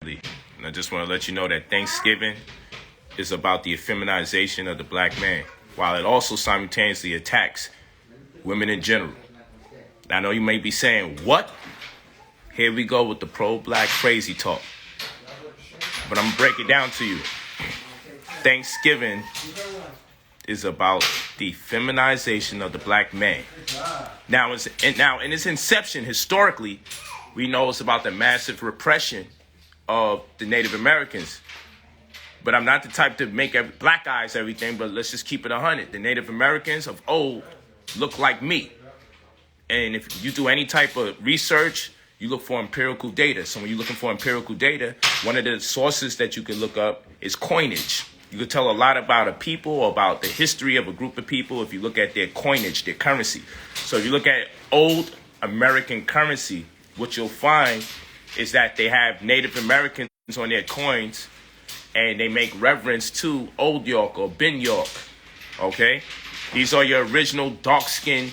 And I just want to let you know that Thanksgiving is about the feminization of the black man, while it also simultaneously attacks women in general. I know you may be saying, what? Here we go with the pro-black crazy talk. But I'm going to break it down to you. Thanksgiving is about the feminization of the black man. Now, in its inception, historically, we know it's about the massive repression of the Native Americans. But I'm not the type to make black eyes everything, but let's just keep it 100. The Native Americans of old look like me. And if you do any type of research, you look for empirical data. So when you're looking for empirical data, one of the sources that you can look up is coinage. You can tell a lot about a people or about the history of a group of people if you look at their coinage, their currency. So if you look at old American currency, what you'll find is that they have Native Americans on their coins, and they make reference to Old York or Ben York, okay? These are your original dark-skinned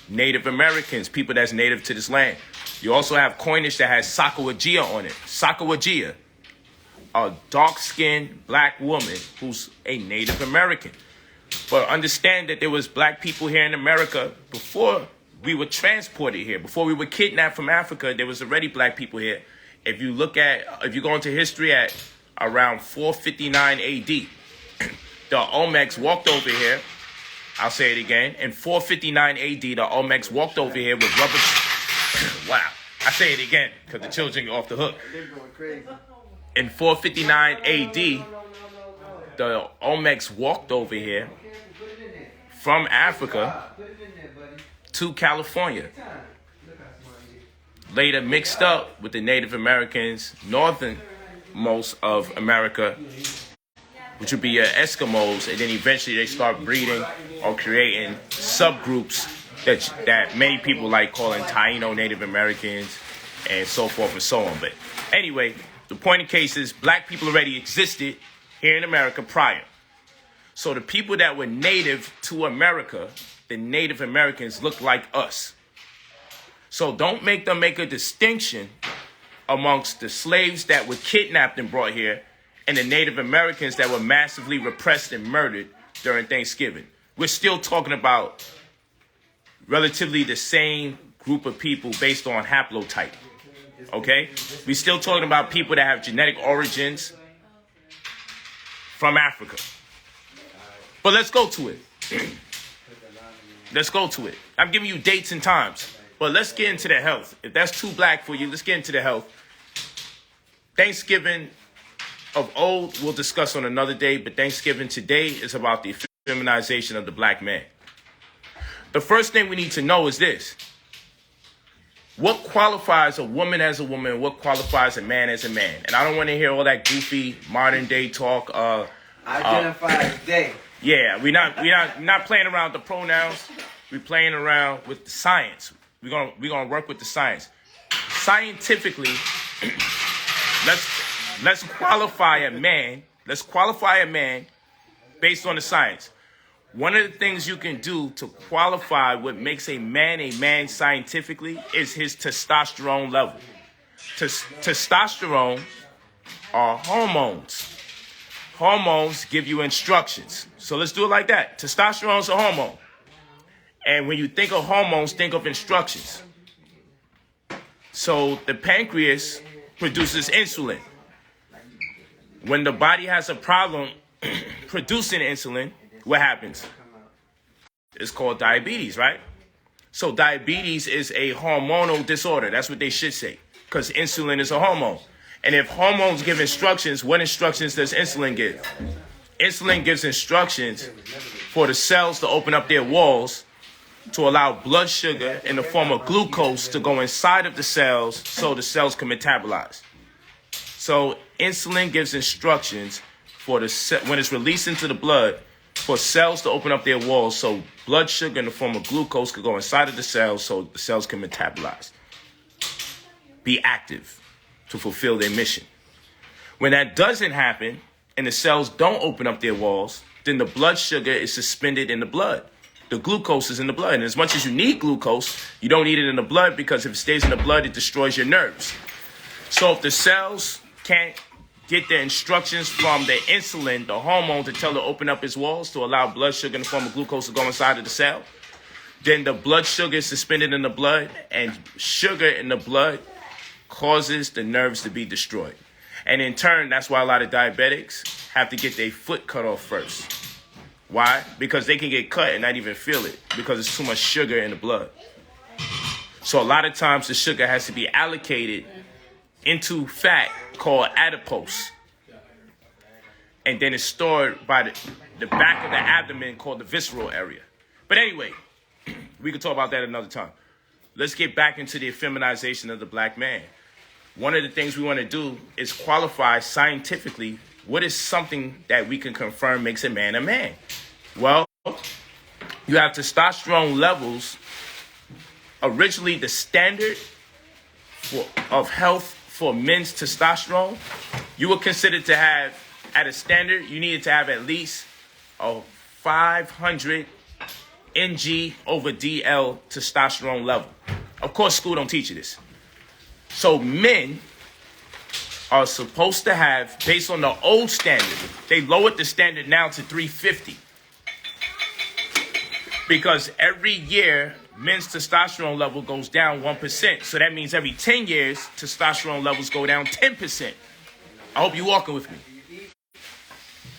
Native Americans, people that's native to this land. You also have coinage that has Sacagawea on it. Sacagawea, a dark-skinned black woman who's a Native American. But understand that there was black people here in America before we were transported here. Before we were kidnapped from Africa, there was already black people here. If you go into history at around 459 AD, the Olmecs walked over here. I'll say it again. In 459 AD, the Olmecs walked over here with rubber. Wow. I say it again because the children are off the hook. In 459 AD, the Olmecs walked over here from Africa to California. Later mixed up with the Native Americans, northernmost of America, which would be your Eskimos, and then eventually they start breeding or creating subgroups that many people like calling Taino Native Americans and so forth and so on. But anyway, the point in case is black people already existed here in America prior. So the people that were native to America, the Native Americans, look like us. So don't make them make a distinction amongst the slaves that were kidnapped and brought here and the Native Americans that were massively repressed and murdered during Thanksgiving. We're still talking about relatively the same group of people based on haplotype, okay? We're still talking about people that have genetic origins from Africa. But let's go to it. Let's go to it. I'm giving you dates and times, but let's get into the health. If that's too black for you, let's get into the health. Thanksgiving of old, we'll discuss on another day, but Thanksgiving today is about the feminization of the black man. The first thing we need to know is this. What qualifies a woman as a woman? What qualifies a man as a man? And I don't want to hear all that goofy modern day talk. Identify as they. Yeah, we're not playing around with the pronouns. We're playing around with the science. We're gonna work with the science. Scientifically, let's qualify a man. Let's qualify a man based on the science. One of the things you can do to qualify what makes a man scientifically is his testosterone level. Testosterone are hormones. Hormones give you instructions. So let's do it like that. Testosterone is a hormone. And when you think of hormones, think of instructions. So the pancreas produces insulin. When the body has a problem producing insulin, what happens? It's called diabetes, right? So diabetes is a hormonal disorder. That's what they should say, because insulin is a hormone. And if hormones give instructions, what instructions does insulin give? Insulin gives instructions for the cells to open up their walls to allow blood sugar in the form of glucose to go inside of the cells so the cells can metabolize. So insulin gives instructions for when it's released into the blood for cells to open up their walls so blood sugar in the form of glucose could go inside of the cells so the cells can metabolize. Be active to fulfill their mission. When that doesn't happen and the cells don't open up their walls, then the blood sugar is suspended in the blood. The glucose is in the blood. And as much as you need glucose, you don't need it in the blood because if it stays in the blood, it destroys your nerves. So if the cells can't get the instructions from the insulin, the hormone, to tell it to open up its walls to allow blood sugar in the form of glucose to go inside of the cell, then the blood sugar is suspended in the blood, and sugar in the blood causes the nerves to be destroyed. And in turn, that's why a lot of diabetics have to get their foot cut off first. Why? Because they can get cut and not even feel it because it's too much sugar in the blood. So a lot of times the sugar has to be allocated into fat called adipose. And then it's stored by the back of the abdomen called the visceral area. But anyway, we can talk about that another time. Let's get back into the feminization of the black man. One of the things we want to do is qualify scientifically what is something that we can confirm makes a man a man. Well, you have testosterone levels. Originally, the standard of health for men's testosterone, you were considered to have, at a standard, you needed to have at least a 500 ng/dl testosterone level. Of course, school don't teach you this. So men are supposed to have, based on the old standard, they lowered the standard now to 350. Because every year, men's testosterone level goes down 1%. So that means every 10 years, testosterone levels go down 10%. I hope you're walking with me.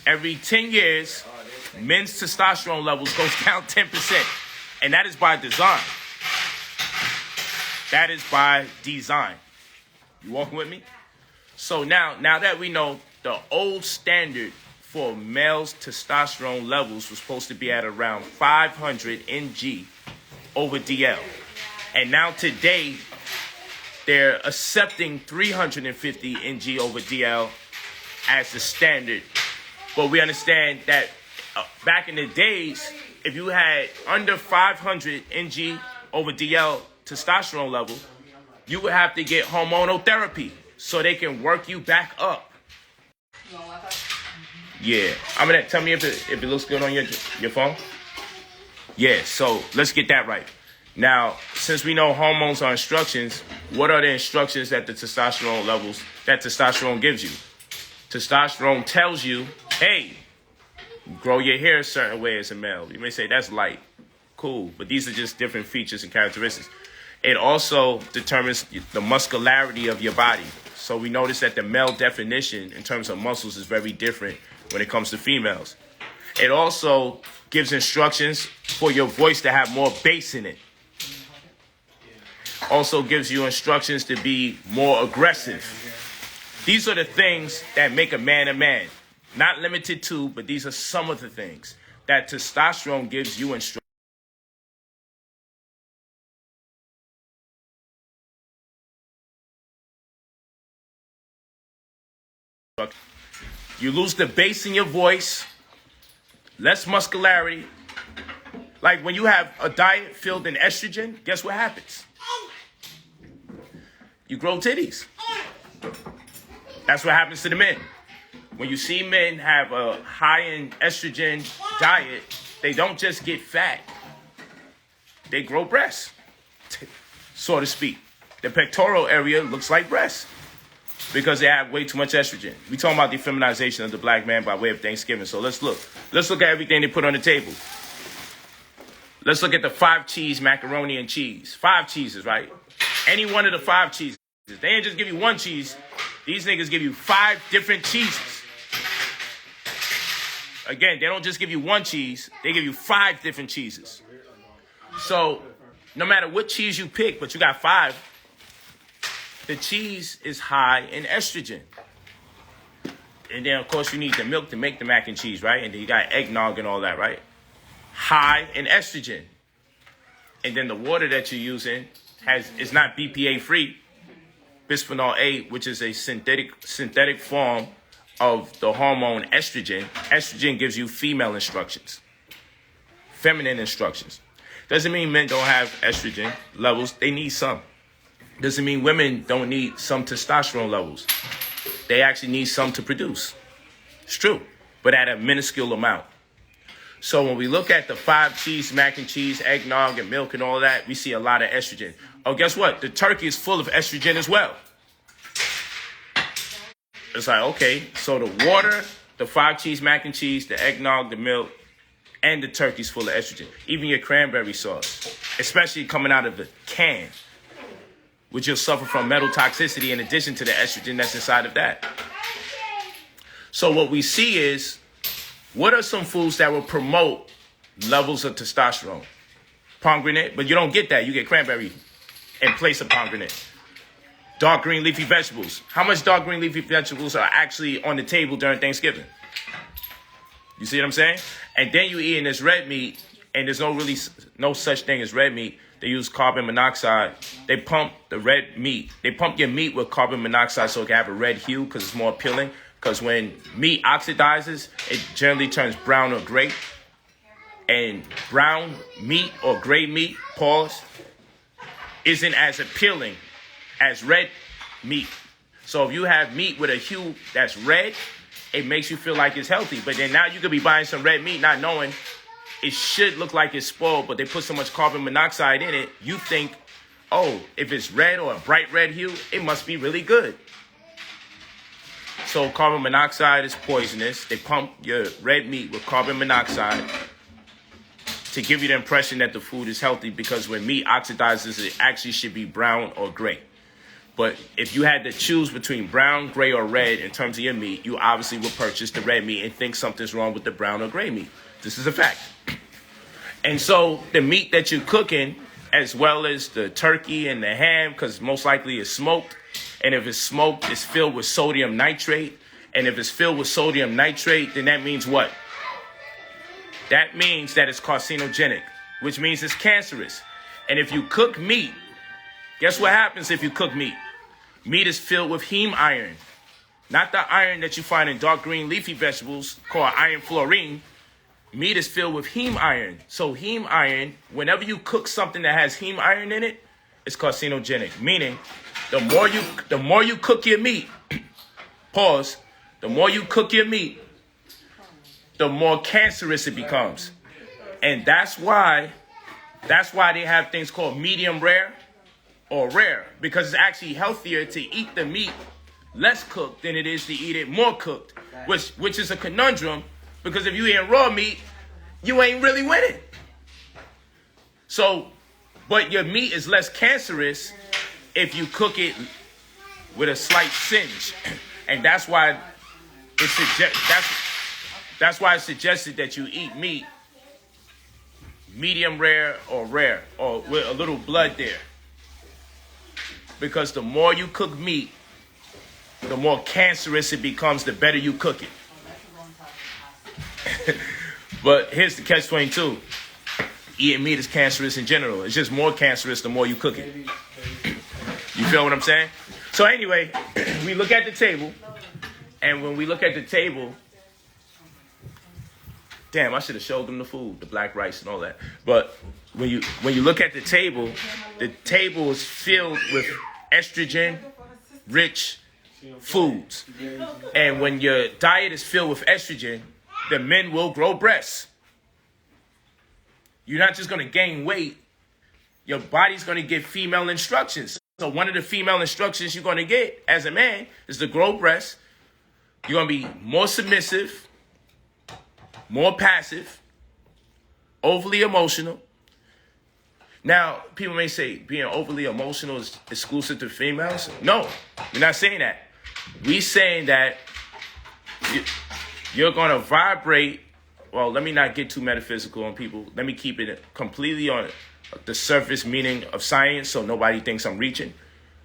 Every 10 years, men's testosterone levels goes down 10%. And that is by design. That is by design. You walking with me? So now that we know the old standard for males' testosterone levels was supposed to be at around 500 ng/dl. And now today, they're accepting 350 ng/dl as the standard. But we understand that back in the days, if you had under 500 ng/dl testosterone level, you would have to get hormonal therapy so they can work you back up. Yeah, I'm gonna tell me if it looks good on your phone. Yeah, so let's get that right. Now, since we know hormones are instructions, what are the instructions that the testosterone levels that testosterone gives you? Testosterone tells you, hey, grow your hair a certain way as a male. You may say that's light, cool, but these are just different features and characteristics. It also determines the muscularity of your body. So we notice that the male definition in terms of muscles is very different when it comes to females. It also gives instructions for your voice to have more bass in it. Also gives you instructions to be more aggressive. These are the things that make a man. Not limited to, but these are some of the things that testosterone gives you instructions. You lose the bass in your voice, less muscularity. Like when you have a diet filled in estrogen, guess what happens? You grow titties. That's what happens to the men. When you see men have a high in estrogen diet, they don't just get fat. They grow breasts, so to speak. The pectoral area looks like breasts because they have way too much estrogen. We talking about the feminization of the black man by way of Thanksgiving. So let's look. Let's look at everything they put on the table. Let's look at the 5 cheese macaroni and cheese. 5 cheeses, right? Any one of the 5 cheeses. They ain't just give you 1 cheese. These niggas give you 5 different cheeses. Again, they don't just give you 1 cheese. They give you 5 different cheeses. So no matter what cheese you pick, but you got 5, the cheese is high in estrogen. And then, of course, you need the milk to make the mac and cheese, right? And then you got eggnog and all that, right? High in estrogen. And then the water that you're using is not BPA free. Bisphenol A, which is a synthetic form of the hormone estrogen. Estrogen gives you female instructions, feminine instructions. Doesn't mean men don't have estrogen levels. They need some. Doesn't mean women don't need some testosterone levels. They actually need some to produce. It's true, but at a minuscule amount. So when we look at the 5 cheese, mac and cheese, eggnog and milk and all that, we see a lot of estrogen. Oh, guess what? The turkey is full of estrogen as well. it's like, okay, so the water, the 5-cheese mac and cheese, the eggnog, the milk, and the turkey's full of estrogen. Even your cranberry sauce, especially coming out of the can, which you'll suffer from metal toxicity in addition to the estrogen that's inside of that. So what we see is, what are some foods that will promote levels of testosterone? Pomegranate, but you don't get that. You get cranberry in place of pomegranate. Dark green leafy vegetables. How much dark green leafy vegetables are actually on the table during Thanksgiving? You see what I'm saying? And then you eating this red meat, and there's no such thing as red meat. They use carbon monoxide. They pump the red meat. They pump your meat with carbon monoxide so it can have a red hue because it's more appealing. Because when meat oxidizes, it generally turns brown or gray. And brown meat or gray meat, pause, isn't as appealing as red meat. So if you have meat with a hue that's red, it makes you feel like it's healthy. But then now you could be buying some red meat not knowing it should look like it's spoiled, but they put so much carbon monoxide in it, you think, oh, if it's red or a bright red hue, it must be really good. So carbon monoxide is poisonous. They pump your red meat with carbon monoxide to give you the impression that the food is healthy, because when meat oxidizes, it actually should be brown or gray. But if you had to choose between brown, gray, or red in terms of your meat, you obviously would purchase the red meat and think something's wrong with the brown or gray meat. This is a fact. And so the meat that you're cooking, as well as the turkey and the ham, because most likely it's smoked, and if it's smoked, it's filled with sodium nitrate. And if it's filled with sodium nitrate, then that means what? That means that it's carcinogenic, which means it's cancerous. And if you cook meat, guess what happens if you cook meat? Meat is filled with heme iron. Not the iron that you find in dark green leafy vegetables called iron fluorine. Meat is filled with heme iron. So heme iron, whenever you cook something that has heme iron in it, it's carcinogenic. Meaning, the more you cook your meat, pause, the more you cook your meat, the more cancerous it becomes. And that's why they have things called medium rare or rare, because it's actually healthier to eat the meat less cooked than it is to eat it more cooked, which is a conundrum, because if you eat raw meat, you ain't really winning. So, but your meat is less cancerous if you cook it with a slight singe. And that's why it's suggested that you eat meat medium rare or with a little blood there. Because the more you cook meat, the more cancerous it becomes, the better you cook it. But here's the catch-22. Eating meat is cancerous in general. It's just more cancerous the more you cook it. You feel what I'm saying? So anyway, we look at the table. And when we look at the table, damn, I should have showed them the food, the black rice and all that. But when you look at the table is filled with estrogen-rich foods. And when your diet is filled with estrogen, the men will grow breasts. You're not just going to gain weight. Your body's going to get female instructions. So one of the female instructions you're going to get as a man is to grow breasts. You're going to be more submissive, more passive, overly emotional. Now, people may say being overly emotional is exclusive to females. No, we're not saying that. We're saying that you're going to vibrate. Well, let me not get too metaphysical on people. Let me keep it completely on the surface meaning of science so nobody thinks I'm reaching.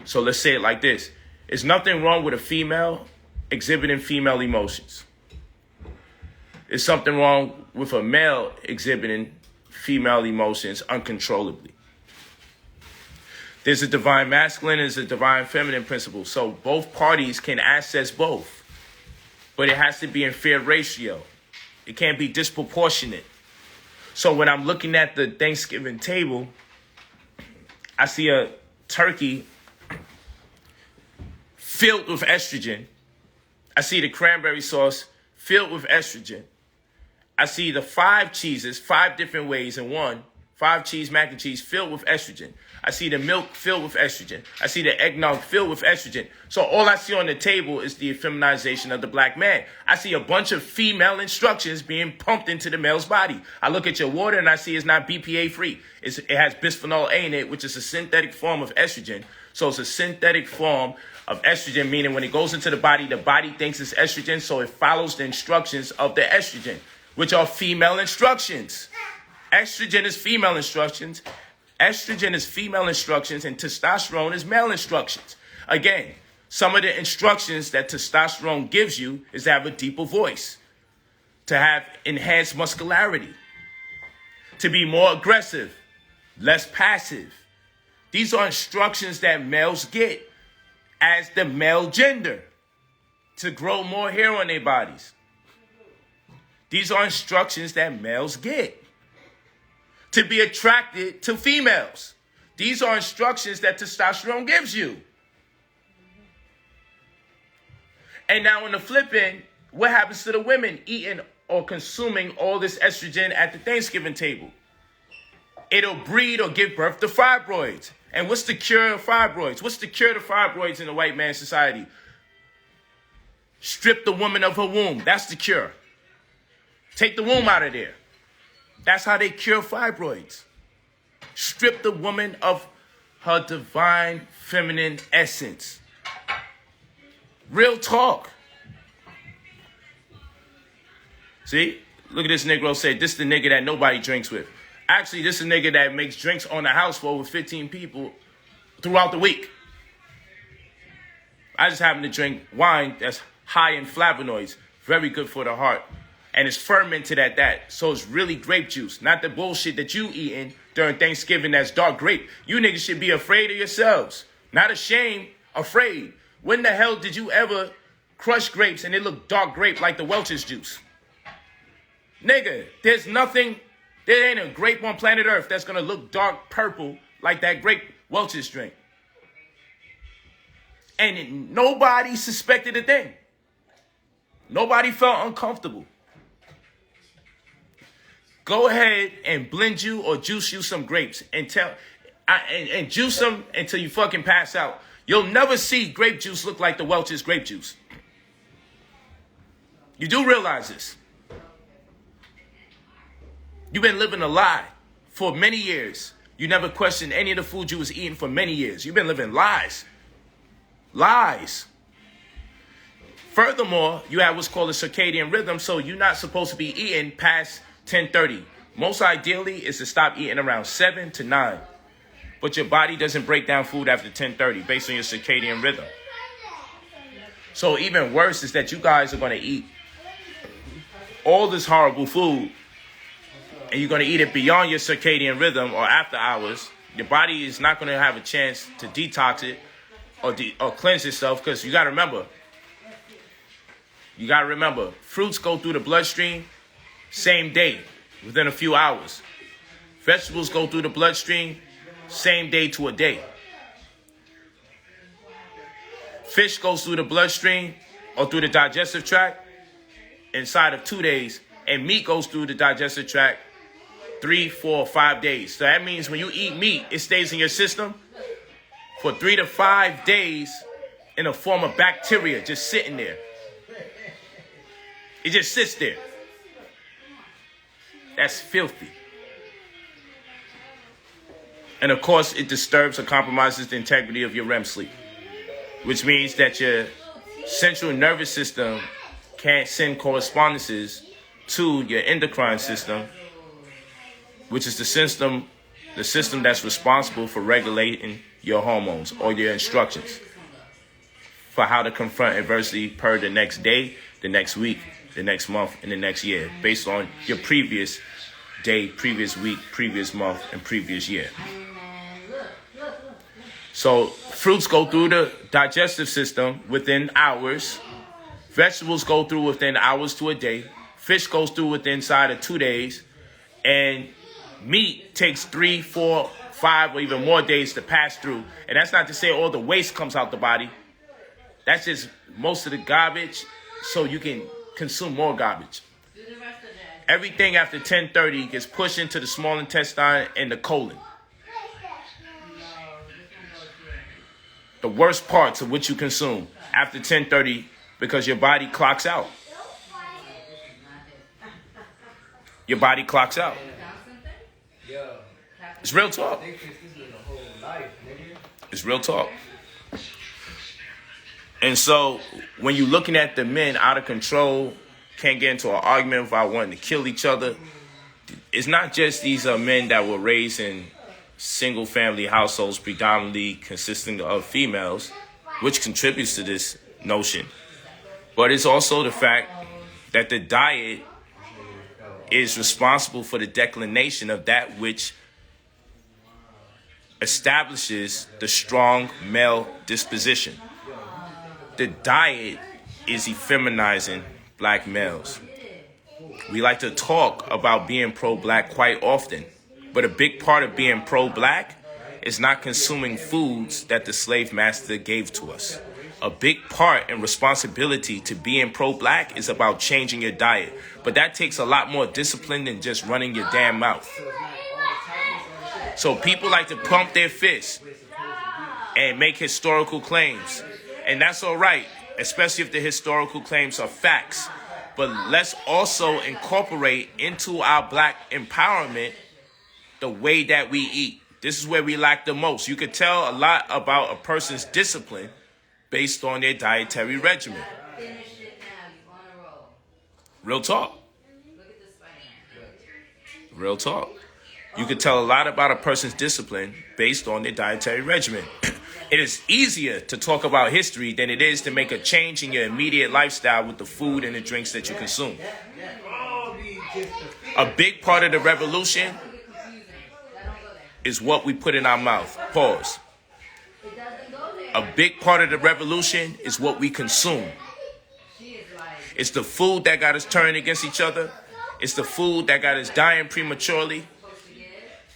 So let's say it like this. There's nothing wrong with a female exhibiting female emotions. There's something wrong with a male exhibiting female emotions uncontrollably. There's a divine masculine and there's a divine feminine principle. So both parties can access both. But it has to be in fair ratio. It can't be disproportionate. So when I'm looking at the Thanksgiving table, I see a turkey filled with estrogen. I see the cranberry sauce filled with estrogen. I see the 5 cheeses, 5 different ways in one, 5 cheese mac and cheese filled with estrogen. I see the milk filled with estrogen. I see the eggnog filled with estrogen. So all I see on the table is the feminization of the black man. I see a bunch of female instructions being pumped into the male's body. I look at your water and I see it's not BPA free. It has bisphenol A in it, which is a synthetic form of estrogen. So it's a synthetic form of estrogen, meaning when it goes into the body thinks it's estrogen, so it follows the instructions of the estrogen, which are female instructions. Estrogen is female instructions. Estrogen is female instructions, and testosterone is male instructions. Again, some of the instructions that testosterone gives you is to have a deeper voice, to have enhanced muscularity, to be more aggressive, less passive. These are instructions that males get as the male gender, to grow more hair on their bodies. These are instructions that males get to be attracted to females. These are instructions that testosterone gives you. And now on the flip end, what happens to the women eating or consuming all this estrogen at the Thanksgiving table? It'll breed or give birth to fibroids. And what's the cure of fibroids? What's the cure to fibroids in the white man society? Strip the woman of her womb. That's the cure. Take the womb out of there. That's how they cure fibroids. Strip the woman of her divine feminine essence. Real talk. See? Look at this Negro say, this is the nigga that nobody drinks with. Actually, this is a nigga that makes drinks on the house for over 15 people throughout the week. I just happen to drink wine that's high in flavonoids. Very good for the heart. And it's fermented at that. So it's really grape juice. Not the bullshit that you eating during Thanksgiving that's dark grape. You niggas should be afraid of yourselves. Not ashamed, afraid. When the hell did you ever crush grapes and it look dark grape like the Welch's juice? Nigga, there ain't a grape on planet Earth that's going to look dark purple like that grape Welch's drink. And nobody suspected a thing. Nobody felt uncomfortable. Go ahead and blend you or juice you some grapes and juice them until you fucking pass out. You'll never see grape juice look like the Welch's grape juice. You do realize this. You've been living a lie for many years. You never questioned any of the food you was eating for many years. You've been living lies. Lies. Furthermore, you have what's called a circadian rhythm, so you're not supposed to be eating past 10:30. Most ideally is to stop eating around 7 to 9. But your body doesn't break down food after 10:30 based on your circadian rhythm. So even worse is that you guys are going to eat all this horrible food and you're going to eat it beyond your circadian rhythm or after hours. Your body is not going to have a chance to detox it or cleanse itself, because you got to remember, fruits go through the bloodstream same day, within a few hours. Vegetables go through the bloodstream same day to a day. Fish goes through the bloodstream or through the digestive tract inside of 2 days. And meat goes through the digestive tract 3, 4, 5 days. So that means when you eat meat, it stays in your system for 3 to 5 days in a form of bacteria just sitting there. It just sits there. That's filthy. And of course, it disturbs or compromises the integrity of your REM sleep, which means that your central nervous system can't send correspondences to your endocrine system, which is the system that's responsible for regulating your hormones or your instructions for how to confront adversity per the next day, the next week, the next month, and the next year, based on your previous day, previous week, previous month, and previous year. So fruits go through the digestive system within hours. Vegetables go through within hours to a day. Fish goes through within inside of 2 days. And meat takes 3, 4, 5, or even more days to pass through. And that's not to say all the waste comes out the body. That's just most of the garbage, so you can consume more garbage. Everything after 10:30 gets pushed into the small intestine and the colon. The worst parts of what you consume after 10:30 because your body clocks out. Your body clocks out. It's real talk. It's real talk. And so when you're looking at the men out of control, can't get into an argument without wanting to kill each other, it's not just these men that were raised in single family households predominantly consisting of females, which contributes to this notion. But it's also the fact that the diet is responsible for the declination of that which establishes the strong male disposition. The diet is effeminizing black males. We like to talk about being pro-black quite often, but a big part of being pro-black is not consuming foods that the slave master gave to us. A big part and responsibility to being pro-black is about changing your diet. But that takes a lot more discipline than just running your damn mouth. So people like to pump their fists and make historical claims. And that's all right, especially if the historical claims are facts. But let's also incorporate into our black empowerment the way that we eat. This is where we lack the most. You could tell a lot about a person's discipline based on their dietary regimen. Real talk. Real talk. You could tell a lot about a person's discipline based on their dietary regimen. It is easier to talk about history than it is to make a change in your immediate lifestyle with the food and the drinks that you consume. A big part of the revolution is what we put in our mouth. Pause. A big part of the revolution is what we consume. It's the food that got us turning against each other. It's the food that got us dying prematurely.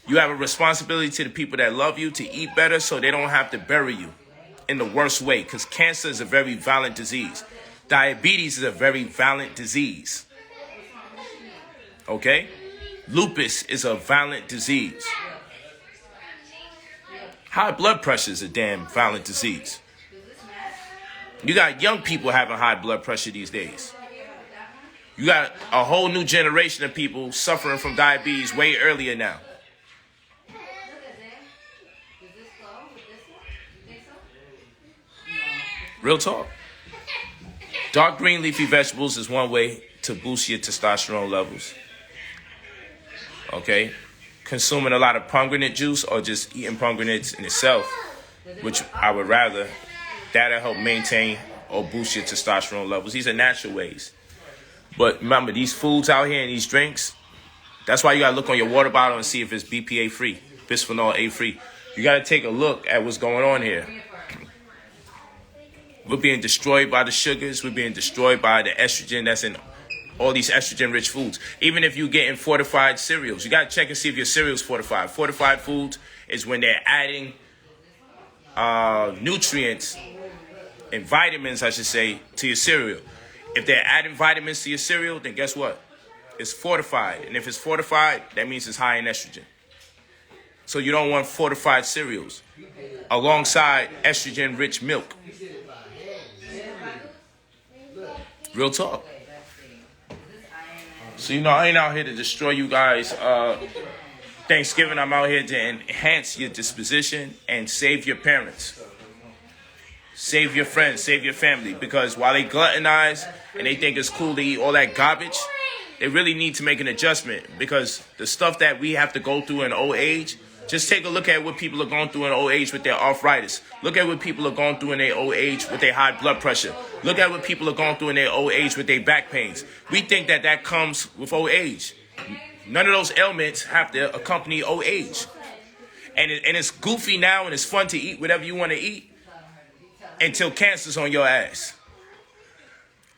You have a responsibility to the people that love you to eat better so they don't have to bury you in the worst way, because cancer is a very violent disease. Diabetes is a very violent disease. Okay? Lupus is a violent disease. High blood pressure is a damn violent disease. You got young people having high blood pressure these days. You got a whole new generation of people suffering from diabetes way earlier now. Real talk. Dark green leafy vegetables is one way to boost your testosterone levels. Okay? Consuming a lot of pomegranate juice or just eating pomegranates in itself, which I would rather, that'll help maintain or boost your testosterone levels. These are natural ways. But remember, these foods out here and these drinks, that's why you got to look on your water bottle and see if it's BPA free, bisphenol A free. You got to take a look at what's going on here. We're being destroyed by the sugars. We're being destroyed by the estrogen that's in all these estrogen-rich foods. Even if you're getting fortified cereals, you got to check and see if your cereal's fortified. Fortified foods is when they're adding nutrients and vitamins, I should say, to your cereal. If they're adding vitamins to your cereal, then guess what? It's fortified. And if it's fortified, that means it's high in estrogen. So you don't want fortified cereals alongside estrogen-rich milk. Real talk. So, I ain't out here to destroy you guys. Thanksgiving, I'm out here to enhance your disposition and save your parents. Save your friends, save your family. Because while they gluttonize and they think it's cool to eat all that garbage, they really need to make an adjustment. Because the stuff that we have to go through in old age, just take a look at what people are going through in old age with their arthritis. Look at what people are going through in their old age with their high blood pressure. Look at what people are going through in their old age with their back pains. We think that comes with old age. None of those ailments have to accompany old age. And it's goofy now and it's fun to eat whatever you want to eat until cancer's on your ass.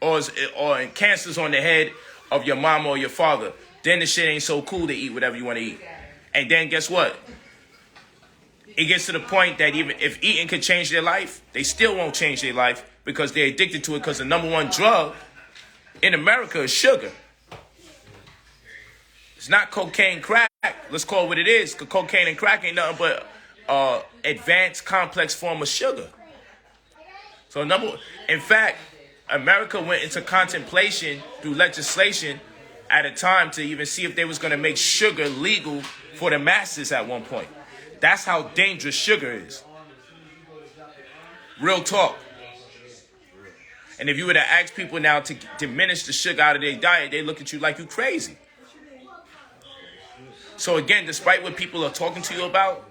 Or cancer's on the head of your mama or your father. Then the shit ain't so cool to eat whatever you want to eat. And then guess what? It gets to the point that even if eating could change their life, they still won't change their life because they're addicted to it, because the number one drug in America is sugar. It's not cocaine crack. Let's call it what it is. 'Cause cocaine and crack ain't nothing but advanced complex form of sugar. So in fact, America went into contemplation through legislation at a time to even see if they was going to make sugar legal for the masses at one point. That's how dangerous sugar is. Real talk. And if you were to ask people now to diminish the sugar out of their diet, they look at you like you crazy. So again, despite what people are talking to you about,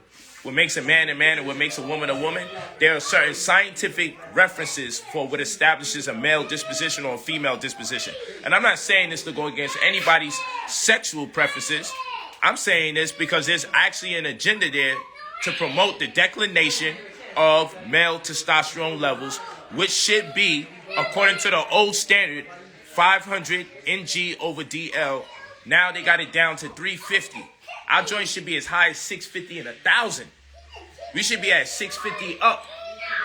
what makes a man and what makes a woman, there are certain scientific references for what establishes a male disposition or a female disposition. And I'm not saying this to go against anybody's sexual preferences. I'm saying this because there's actually an agenda there to promote the declination of male testosterone levels, which should be, according to the old standard, 500 ng/dl. Now they got it down to 350. Our joint should be as high as 650 and 1,000. We should be at 650 up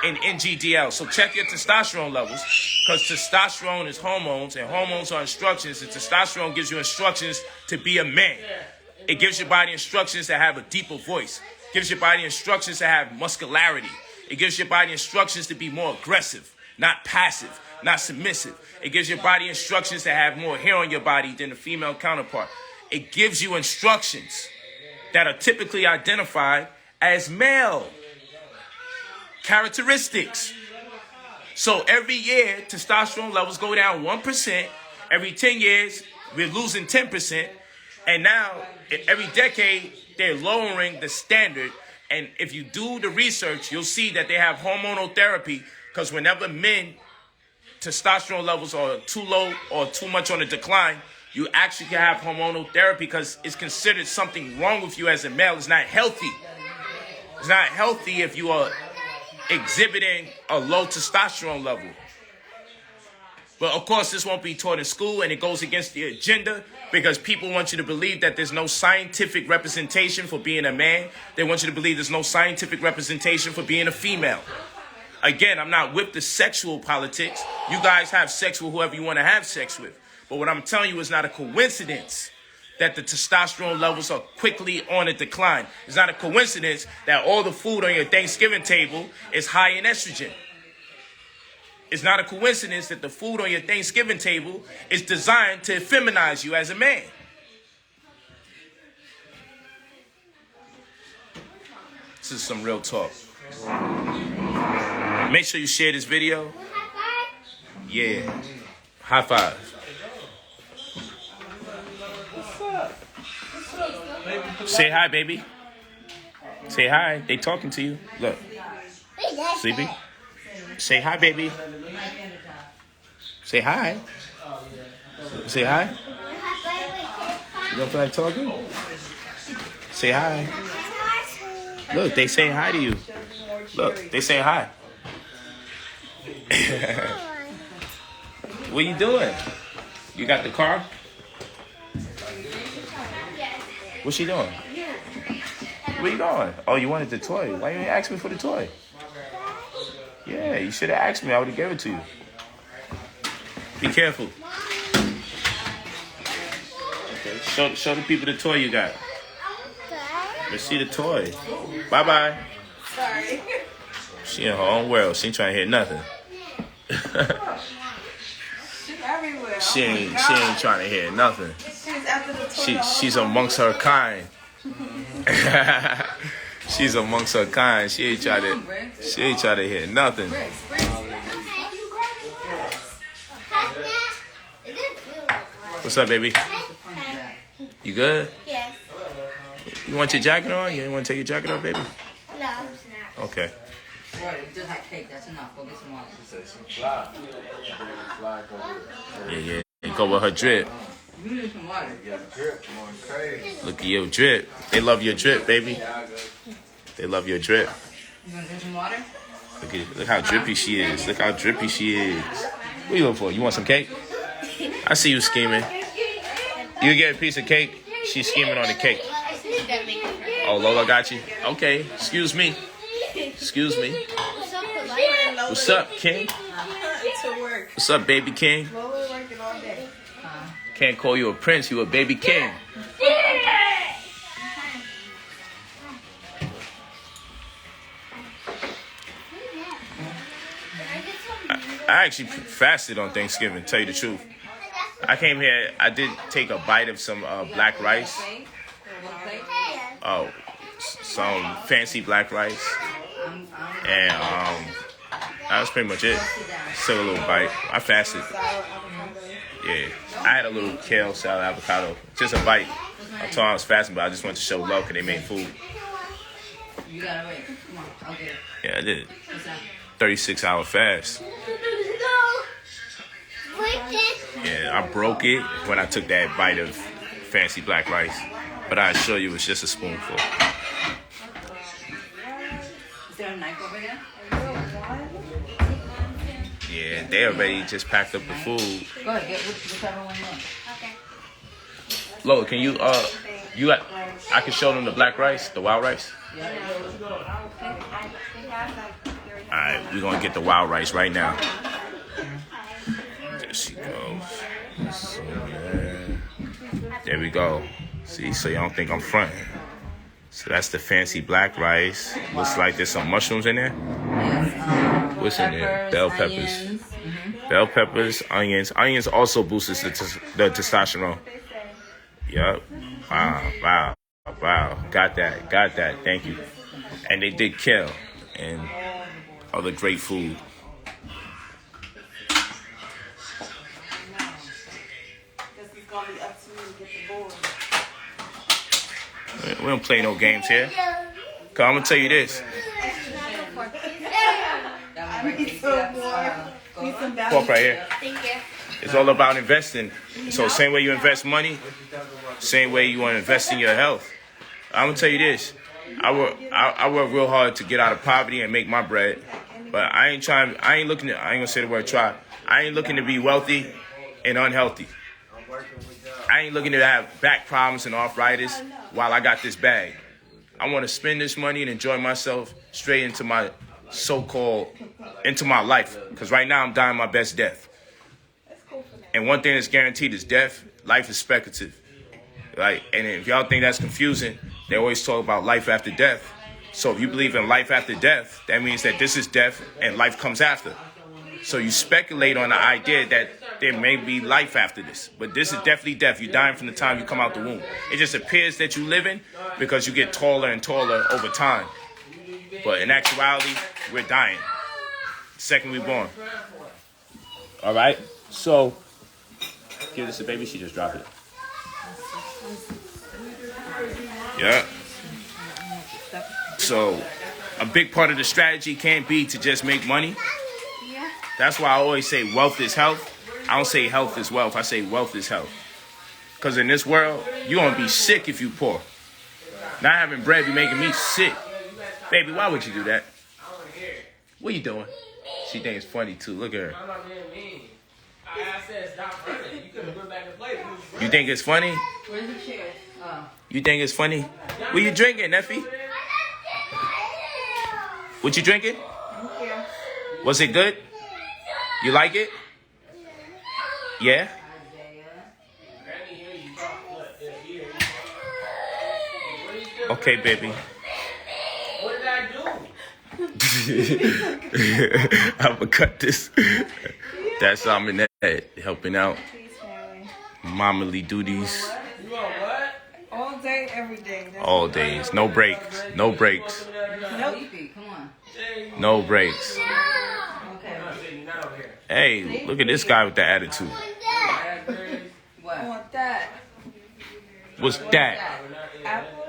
in ng/dl. So check your testosterone levels, because testosterone is hormones, and hormones are instructions, and testosterone gives you instructions to be a man. It gives your body instructions to have a deeper voice. It gives your body instructions to have muscularity. It gives your body instructions to be more aggressive, not passive, not submissive. It gives your body instructions to have more hair on your body than the female counterpart. It gives you instructions that are typically identified as male characteristics. So every year, testosterone levels go down 1%. Every 10 years, we're losing 10%. And now, every decade, they're lowering the standard. And if you do the research, you'll see that they have hormonal therapy, because whenever men testosterone levels are too low or too much on the decline, you actually can have hormonal therapy, because it's considered something wrong with you as a male. It's not healthy. It's not healthy if you are exhibiting a low testosterone level. But of course, this won't be taught in school, and it goes against the agenda, because people want you to believe that there's no scientific representation for being a man. They want you to believe there's no scientific representation for being a female. Again, I'm not with the sexual politics. You guys have sex with whoever you want to have sex with. But what I'm telling you is not a coincidence that the testosterone levels are quickly on a decline. It's not a coincidence that all the food on your Thanksgiving table is high in estrogen. It's not a coincidence that the food on your Thanksgiving table is designed to feminize you as a man. This is some real talk. Make sure you share this video. Yeah. High five. Say hi, baby. Say hi. They talking to you. Look. Sleepy. Say hi, baby. Say hi. Say hi. You don't feel like talking? Say hi. Look, they saying hi to you. Look, they saying hi. What you doing? You got the car? What's she doing? Where you going? Oh, you wanted the toy. Why you didn't ask me for the toy? Yeah, you should have asked me. I would have given it to you. Be careful. Okay, show the people the toy you got. Let's see the toy. Bye-bye. Sorry. She in her own world. She ain't trying to hear nothing. She's everywhere. She ain't trying to hear nothing. She's after the toy. She's amongst her kind. She's amongst her kind. She ain't trying to hear nothing. What's up, baby? You good? Yes. You want your jacket on? You want to take your jacket off, baby? No. Okay. Right, just had cake, that's enough. Go get some water. Yeah. And go with her drip. You need some water. Look at your drip. They love your drip, baby. They love your drip. You gonna drink some water? Look how drippy she is. Look how drippy she is. What you looking for? You want some cake? I see you scheming. You get a piece of cake. She's scheming on the cake. Oh, Lola got you? Okay. Excuse me. Excuse me. What's up, King? To work. What's up, baby king? Well, we're working all day. Can't call you a prince. You a baby king. I actually fasted on Thanksgiving, tell you the truth. I came here, I did take a bite of some black rice. Oh, some fancy black rice. And that was pretty much it. Still a little bite. I fasted. Yeah. I had a little kale, salad, avocado. Just a bite. I told I was fasting, but I just wanted to show love because they made food. You gotta wait. Come on, I'll get it. Yeah, I did. What's that? 36-hour fast. Yeah, I broke it when I took that bite of fancy black rice. But I assure you it's just a spoonful. Is there a knife over there? Yeah, they already just packed up the food. Go ahead, get whichever one you want. Lola, can you I can show them the black rice, the wild rice? Alright, we're gonna get the wild rice right now. There she goes. So, yeah. There we go. See, so you don't think I'm fronting. So that's the fancy black rice. Looks like there's some mushrooms in there. Yes. What's in there? Bell peppers. Onions. Mm-hmm. Bell peppers, onions. Onions also boosts the testosterone. Yup. Wow. Got that. Thank you. And they did kale and other great food. We don't play no games here. Cause I'm gonna tell you this. Pork right here. Thank you. It's all about investing. So same way you invest money, same way you want to invest in your health. I'm gonna tell you this. I work real hard to get out of poverty and make my bread. But I ain't gonna say the word try. I ain't looking to be wealthy and unhealthy. I ain't looking to have back problems and arthritis while I got this bag. I want to spend this money and enjoy myself straight into my into my life. Because right now I'm dying my best death. And one thing that's guaranteed is death. Life is speculative. Like, and if y'all think that's confusing, they always talk about life after death. So if you believe in life after death, that means that this is death and life comes after. So you speculate on the idea that there may be life after this. But this is definitely death. You're dying from the time you come out the womb. It just appears that you're living because you get taller and taller over time. But in actuality, we're dying. The second we're born. All right? So, give this to baby. She just dropped it. Yeah. So, a big part of the strategy can't be to just make money. That's why I always say wealth is health. I don't say health is wealth. I say wealth is health. Because in this world, you're going to be sick if you poor. Not having bread be making me sick. Baby, why would you do that? What you doing? She thinks it's funny, too. Look at her. You think it's funny? Where's the chair? You think it's funny? What you drinking, Neffy? What you drinking? Was it good? You like it? Yeah? Okay, baby. What did I do? I'm gonna cut this. That's in that helping out. Momly duties. You on what? All day, every day. All days. No breaks. No breaks. Sleepy. Come on. No breaks. Okay. Hey, look at this guy with the attitude. What? I want that. What's that? Apple?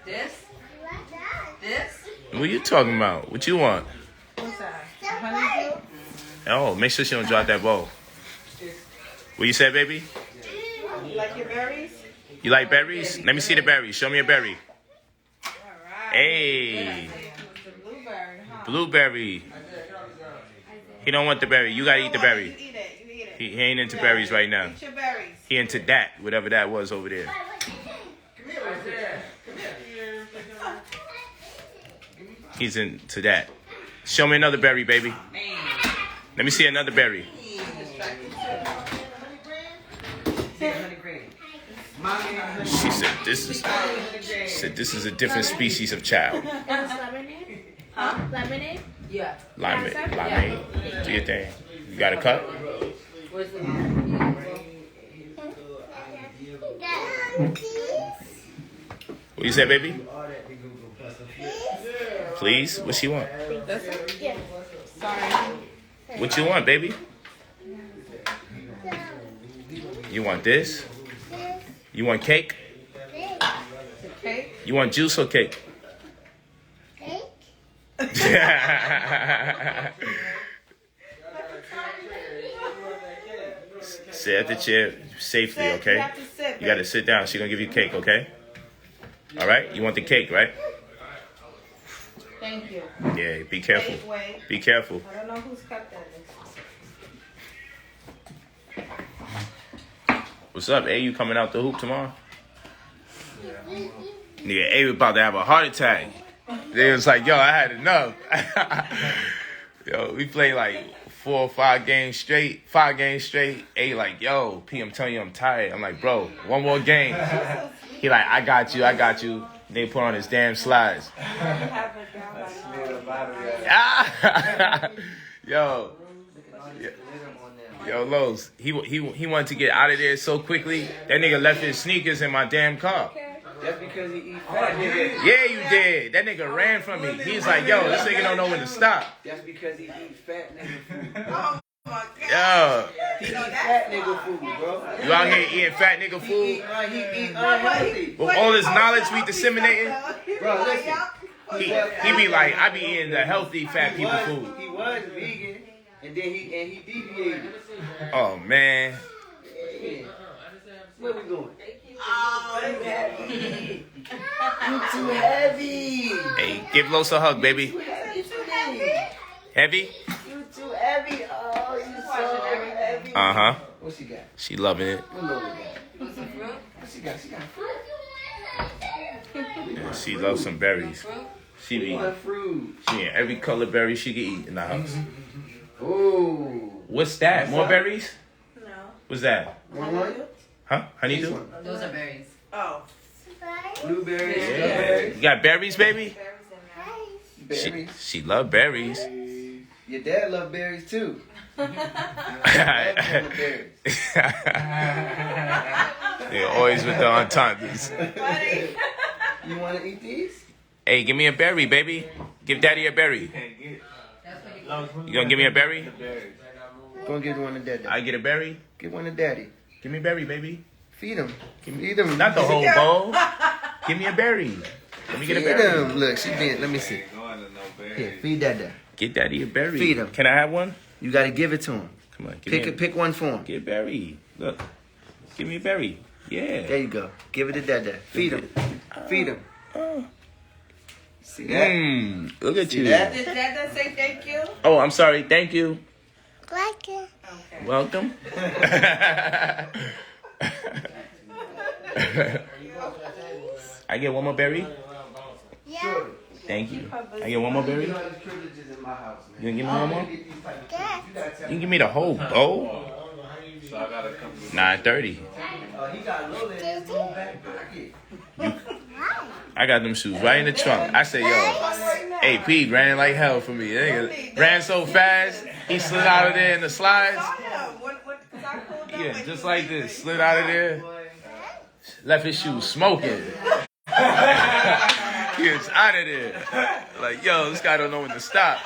This? This? What are you talking about? What you want? What's that? Honeydew? Oh, make sure she don't drop that bowl. What you said, baby? You like your berries? You like berries? Let me see the berries. Show me a berry. All right. Hey, It's a blueberry, huh? blueberry. He don't want the berry. You gotta eat the You berry. eat it. You eat it. He ain't into berries right now. Eat your berries. He into that, whatever that was over there. He's into that. Show me another berry, baby. Let me see another berry. She said this is a different species of child. Lemonade? Huh? Lemonade? Yeah. Limeade. Do your thing. You got a cup? Where's the What you say, baby? Please? What she want? That's it? Yeah. Sorry. What you want, baby? You want this? You want cake? Okay. You want juice or cake? Sit at the chair safely, You okay? have to sit. You gotta sit down. She's gonna give you cake, okay? All right? You want the cake, right? Thank you. Yeah, be careful. Wait. Be careful. I don't know whose cup that is. What's up, A? You coming out the hoop tomorrow? Nigga, A was about to have a heart attack. They was like, yo, I had enough. Yo, we played like 4 or 5 games straight. 5 games straight. A like, yo, P, I'm telling you I'm tired. I'm like, bro, one more game. He like, I got you. They put on his damn slides. Yo. Yo, Lowe's, he wanted to get out of there so quickly, that nigga left his sneakers in my damn car. That's because he eat fat nigga. Yeah, you did. That nigga ran from me. He's like, yo, this nigga don't know when to stop. That's because he eat fat nigga food. Oh my God. Yo, He eat fat nigga food, bro. you out here eating fat nigga He food? eat unhealthy. With all this knowledge we disseminating, Bro, listen. he be like, I be eating the healthy fat people food. He was vegan, and then he deviated. Oh, man. Yeah. Where we going? Oh, You heavy. You too heavy. Hey, give Los a hug, baby. You heavy today. Heavy? You too heavy. Oh, you so heavy. Uh-huh. What she got? She loving it. What Lola got? Want some fruit? What she got? She got fruit. Yeah, she loves some berries. She be What fruit? she eat every color berry she can eat in the house. Ooh. What's that? More berries? no. What's that? One? Huh? Honeydew? This one. Those are berries. Oh. Blueberries. Yeah. Strawberries. You got berries, baby? Berries in there. Berries. She love berries. Your dad love berries too. They're always with the entendres. Buddy. You want to eat these? Hey, give me a berry, baby. Give daddy a berry. That's what You gonna give me a berry? Go and give one to daddy. I get a berry? Give one to daddy. Give me a berry, baby. Feed him. Feed him. Not the whole bowl. Give me a berry. Let me get a Feed berry. him. Look, she being. Let me see. Here, feed dada. Get daddy a berry. Feed him. Can I have one? You gotta give it to him. Come on. Give me a, Pick one for him. Get a berry. Look. Give me a berry. Yeah. There you go. Give it to dada. Feed him. Feed him. Oh. See that? Look at See you. that? Did Dada say thank you? Oh, I'm sorry. Thank you. Okay. Welcome. I get one more berry? Yeah. Thank you. I get one more berry? You All these privileges in my house, man. gonna give me one more? Get these type of things. You gotta tell You me. can give me the whole bowl? 9:30. He got Lola in his little back pocket. I got them shoes right in the trunk. I said, yo, AP ran like hell for me. That nigga ran so fast, he slid out of there in the slides. Yeah, just like this. Slid out of there. Left his shoes smoking. He was out of there. Like, yo, this guy don't know when to stop.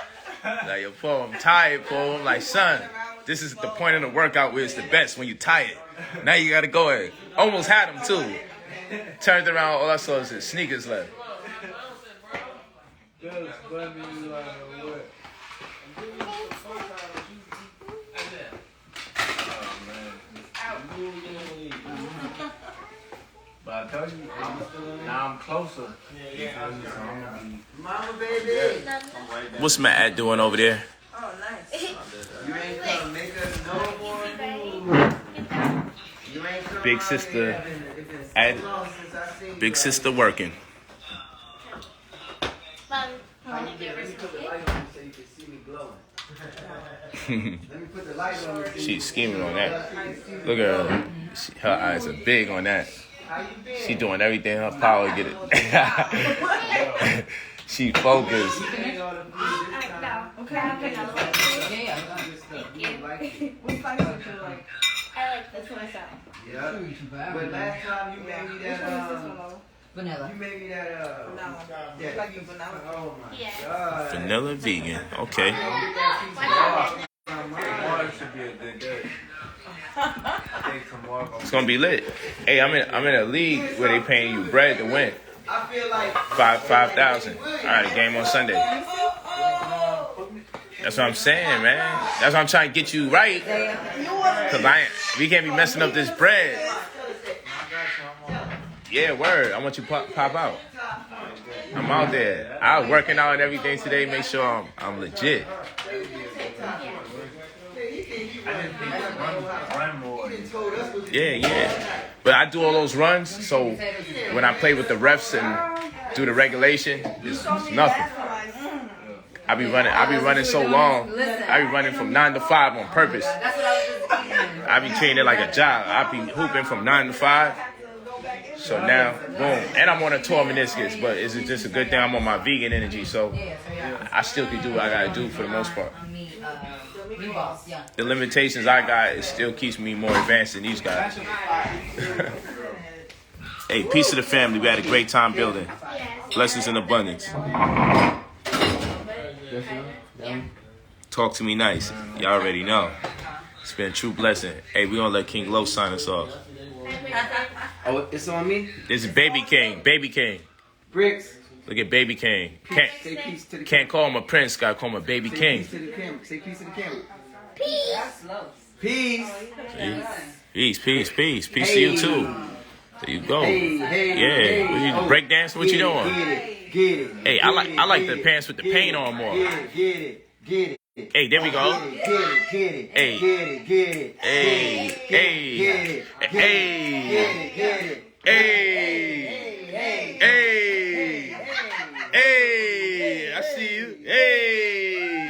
Like, yo, Paul, I'm tired, Paul. I'm like, son, this is the point of the workout where it's the best, when you tired. Now you gotta go ahead. Almost had him, too. Turned around, all I saw was his sneakers left. But I told you, now I'm closer. Mama, baby. What's Matt doing over there? Oh, nice. You ain't come make us no more food. You ain't come Big out sister here. It's been so at- long since I seen Big you. sister working. Let me put the light on so you can see me glowing. Let me put the light on. So you She's scheming on that. can see me Look at glowing. her. Her eyes are big on that. How you been? She doing everything in her power to get it. She focused. You ain't gonna do this time. That's what I saw. Yeah. But last time you made me that, Vanilla. you made me that, It's like the vanilla. oh my Yeah. God. Vanilla vegan. Okay. Tomorrow should be a good day. I think tomorrow. It's gonna be lit. Hey, I'm in a league where they paying you bread to win. I feel like 5,000. All right, game on Sunday. That's what I'm saying, man. That's why I'm trying to get you right. Cause we can't be messing up this bread. Yeah, word. I want you pop out. I'm out there. I was working out and everything today. Make sure I'm legit. Yeah. But I do all those runs, so when I play with the refs and do the regulation, it's nothing. I be running so long. I be running from 9 to 5 on purpose. That's what I was just eating. I be treating it like a job. I be hooping from 9 to 5. So now, boom. And I'm on a tour meniscus, but it's just a good thing I'm on my vegan energy, so I still can do what I gotta do for the most part. The limitations I got, it still keeps me more advanced than these guys. Hey, peace to the family. We had a great time building. Blessings in abundance. Talk to me nice. Y'all already know. It's been a true blessing. Hey, we gonna let King Lo sign us off. oh, it's on me. This is Baby King. Baby King. Bricks. Look at Baby King. Say peace to the Can't call him a prince. Gotta call him a Baby Say King. peace to the camera. Say peace to the camera. Peace. Peace. Peace to you too. There you go. Yeah, what you break dance? What you doing? Get it. Hey, I like the pants with the paint on more. Get it. Hey, there we go. Get it. Hey. Get it. Hey, hey, hey, I see you. Hey,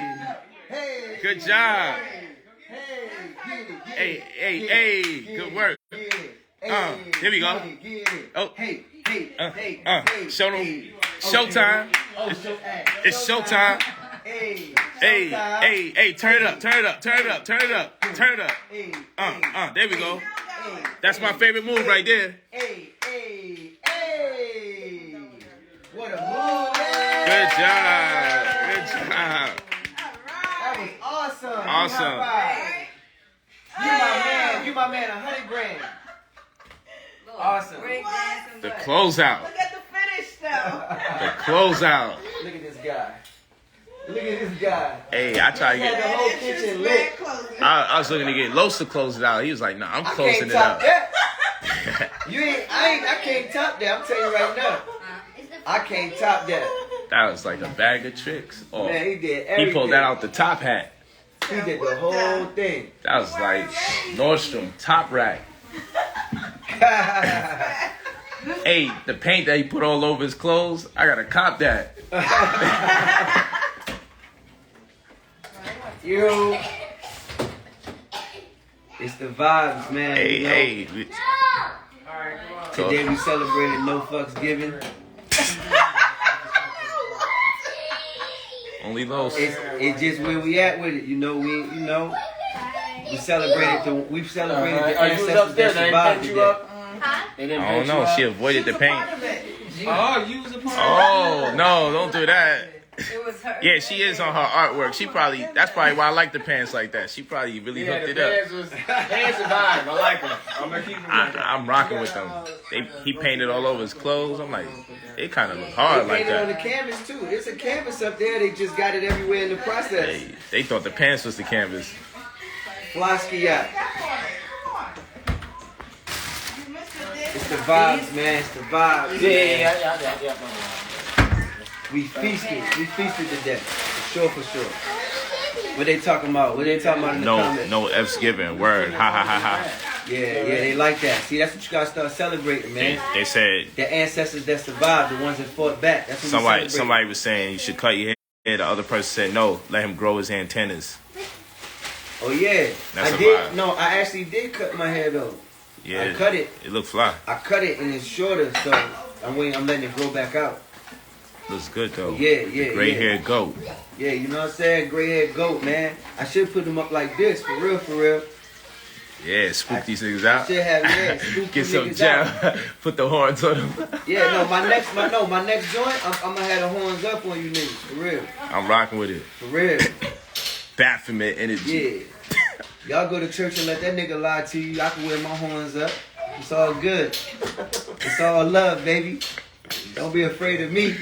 good job. Hey, good work. There we go. Oh, show them. Showtime. It's showtime. Hey, turn it up. There we go. That's my favorite move right there. What a move, man. Good job. That was awesome. Awesome. You my man, 100 grand. Awesome. The closeout. Look at the finish, though. The closeout. Look at this guy. Hey, I try to He had the get. whole kitchen lit. I was looking to get Los to close it out. He was like, "Nah, I'm I closing can't it top out." that. I can't top that. I'm telling you right now. I can't top that. That was like a bag of tricks. Oh, Man, he did everything. he pulled that out the top hat. He did the whole thing. That was like Nordstrom top rack. Hey, the paint that he put all over his clothes, I gotta cop that. Yo. It's the vibes, man. You know? Hey. Today we celebrated No Fucks Given. Only Los. It's just where we at with it. We celebrated the Are you ancestors upstairs? that They survived paint you today. up? I don't know. She avoided the paint. Oh, you was a part Oh no! Don't do that. It was her. Yeah, she is on her artwork. That's probably why I like the pants like that. She probably really hooked it up. Hands survived. I like them. I'm gonna keep them. I'm rocking with them. He painted all over his clothes. I'm like, it kind of look hard like Painted on the that. canvas too. It's a canvas up there. They just got it everywhere in the process. They thought the pants was the canvas. Flosky out. It's the vibes, man. It's the vibes. Yeah. We feasted to death. For sure. What they talking about? In the comments? No F's given. Word. Ha. Yeah, they like that. See, that's what you gotta start celebrating, man. They said The ancestors that survived, the ones that fought back. That's what we celebrate. somebody was saying you should cut your hair. The other person said no, let him grow his antennas. Oh yeah, That's I a did. vibe. No, I actually did cut my hair though. Yeah, I cut it. It looked fly. I cut it and it's shorter, so I'm letting it grow back out. Looks good though. Yeah. Gray haired goat. Yeah, you know what I'm saying? Gray haired goat, man. I should put them up like this, for real, for real. Yeah, spook these niggas out. Should have, yeah, spook Get them some niggas jam. out. Put the horns on them. Yeah, no, my next joint, I'm gonna have the horns up on you niggas, for real. I'm rocking with it. For real. Baphomet energy. Yeah. Y'all go to church and let that nigga lie to you. I can wear my horns up. It's all good. It's all love, baby. Don't be afraid of me.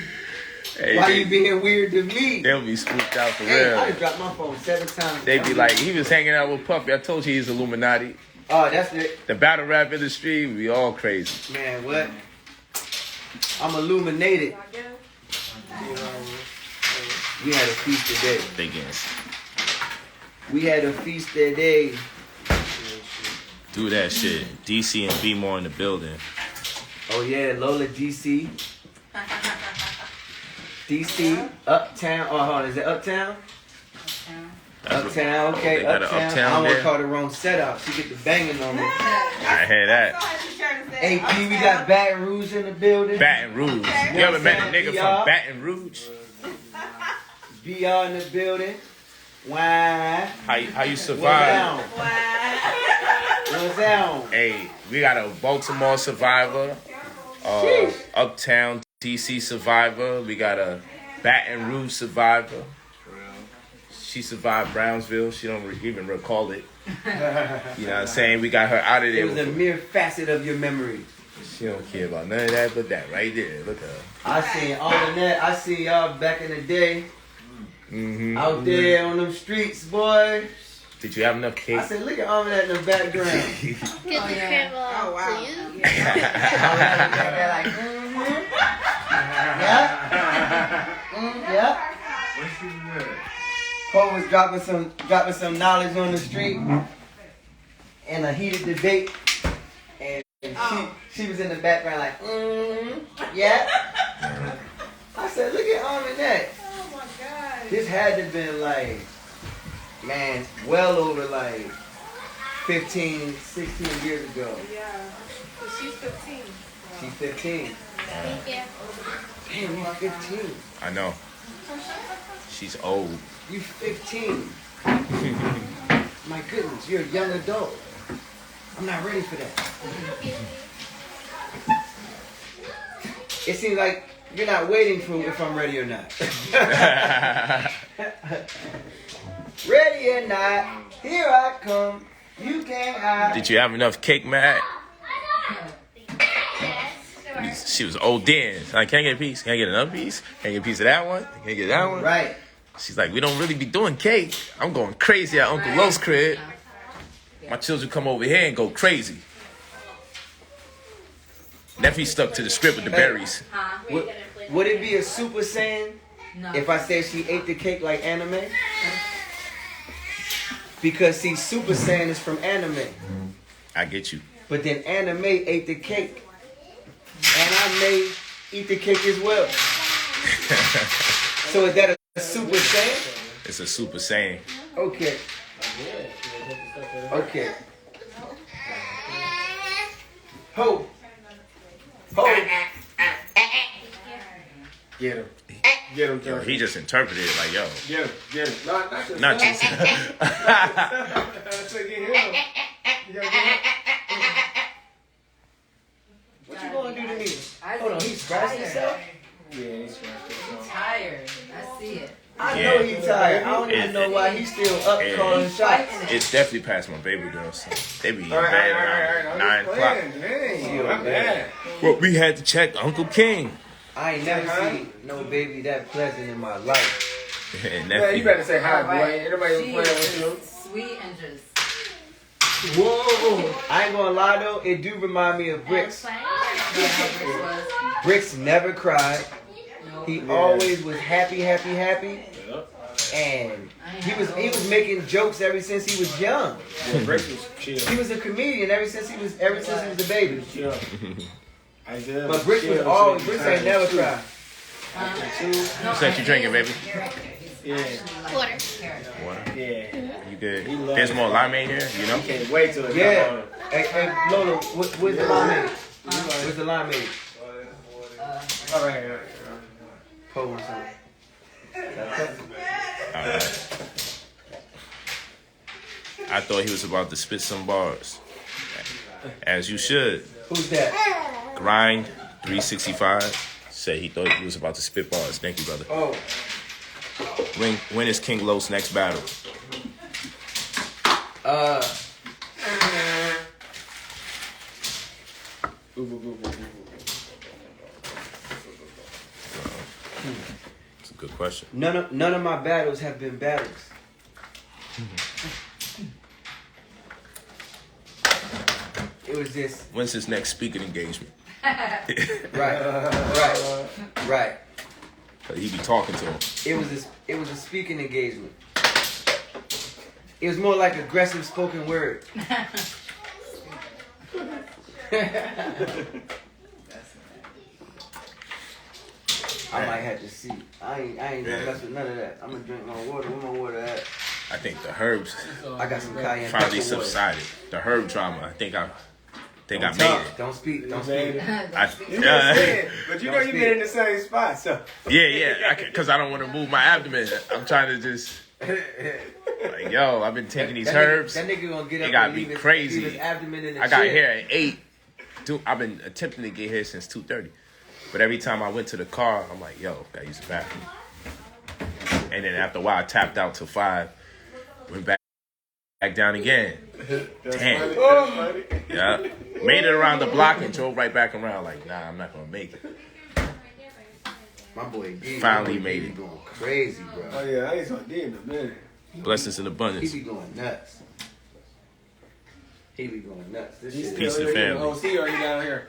Hey, Why you being weird to me? They'll be spooked out for Hey, I real. just dropped my phone 7 times. They be like, he was hanging out with Puffy. I told you he's Illuminati. Oh, that's it. The battle rap industry, we all crazy. Man, what? I'm illuminated. We had a feast today. They guess. We had a feast today. Do that shit. DC and B more in the building. Oh yeah, Lola DC. DC, Uptown. Oh, hold on, is it Uptown? Uptown, okay, They got an Uptown. Uptown I don't want there? to call the wrong setup. She get the banging on me. I hear that. AP, we got Baton Rouge in the building. Baton Rouge. You ever met a nigga from Baton Rouge? BR in the building. Why? How you What's survive? down? What's down? Hey, we got a Baltimore survivor, Uptown DC survivor. We got a Baton Rouge survivor. She survived Brownsville. She don't even recall it. You know what I'm saying? We got her out of It was a there. mere facet of your memory. She don't care about none of that but that right there. Look at her. I seen all of that. I seen y'all back in the day. Mm-hmm. Out there on them streets, boy. Did you have enough I cake? said, look at all of that in the background. Get the crib Oh, wow. please. They're like, yeah. Yeah. Cole was dropping some knowledge on the street in a heated debate, and she was in the background like, yeah. I said, look at all of that. Oh my God. This had to have been like, man, well over like 15, 16 years ago. Yeah. But she's 15. She's 15. Thank you. Damn, you 15. I know. She's old. You 15. My goodness, you're a young adult. I'm not ready for that. It seems like you're not waiting for if I'm ready or not. Ready or not, here I come. You can't hide. Did you have enough cake, Matt? Yes, She was old then. Like, can I get a piece? Can I get another piece? Can I get a piece of that one? Can I get that one? Right. She's like, we don't really be doing cake. I'm going crazy at Uncle Lo's crib. My children come over here and go crazy. Nephew stuck to the script with the berries. Would it be a super saiyan if I said she ate the cake like anime? Because see, Super Saiyan is from anime. I get you. But then anime ate the cake. And I may eat the cake as well. So is that a Super Saiyan? It's a Super Saiyan. Okay. Okay. Ho. Ho. Get him. Get him, Yo, Johnny. he just interpreted it like, yo, Get him. Get him. Not just not just. So get him. You gotta get him. What you gonna do to me? I Hold on, think he scratched himself? Yeah, he's scratched tired. I see it. I know Yeah. he's tired. I don't even know why he's still up Yeah. calling shots. It's definitely past my baby girl. So they be in All right, bed all right, all around right. 9 o'clock. Dang, my bad. Well, we had to check Uncle King. I ain't never seen no baby that pleasant in my life. And Man, you nephew. better say hi, boy. Right. Everybody was She playing with is you. sweet and just. Whoa. I ain't gonna lie though, it do remind me of Bricks. Bricks never cried. He always was happy. And he was making jokes ever since he was young. Yeah, Bricks was chill. He was a comedian ever since he was a baby. Chill. Isaiah But Bricks was chill, always so Bricks ain't never cried. What's that you drinking, baby? Yeah, Water. Water. yeah. You good? He loves There's more limeade here, you know? Can't wait till it's Yeah. Hey Lola, where's the limeade? Where's the limeade? All right. Pulling some. That's All right. I thought he was about to spit some bars. As you should. Who's that? Grind 365 said he thought he was about to spit bars. Thank you, brother. Oh. When is King Los next battle? It's a good question. None of my battles have been battles. It was just When's his next speaking engagement? right. He be talking to him. It was a speaking engagement. It was more like aggressive spoken word. I might have to see. I ain't gonna mess with none of that. I'm gonna drink my water. Where my water at? I think the herbs I got some cayenne finally pepper water. subsided. The herb drama. I think I made it. Don't speak. Don't speak. You just said, but you know you been in the same spot, so. Yeah. Because I don't want to move my abdomen. I'm trying to just like, yo, I've been taking these herbs. That nigga gonna get up It gotta and be leave his, crazy. leave his abdomen in the I got chair. here at 8. Dude, I've been attempting to get here since 2:30. But every time I went to the car, I'm like, yo, gotta use the bathroom. And then after a while, I tapped out till 5. Went back down again. Damn. Funny. Yeah. Made it around the block and drove right back around. Like, nah, I'm not gonna make it. My boy D. Finally my boy made D it. Going crazy, bro. Oh yeah, I ain't saw D in a minute. Blessings and He abundance. be going nuts. He be going nuts. This He's shit. Peace still to the in family. OC or he down here?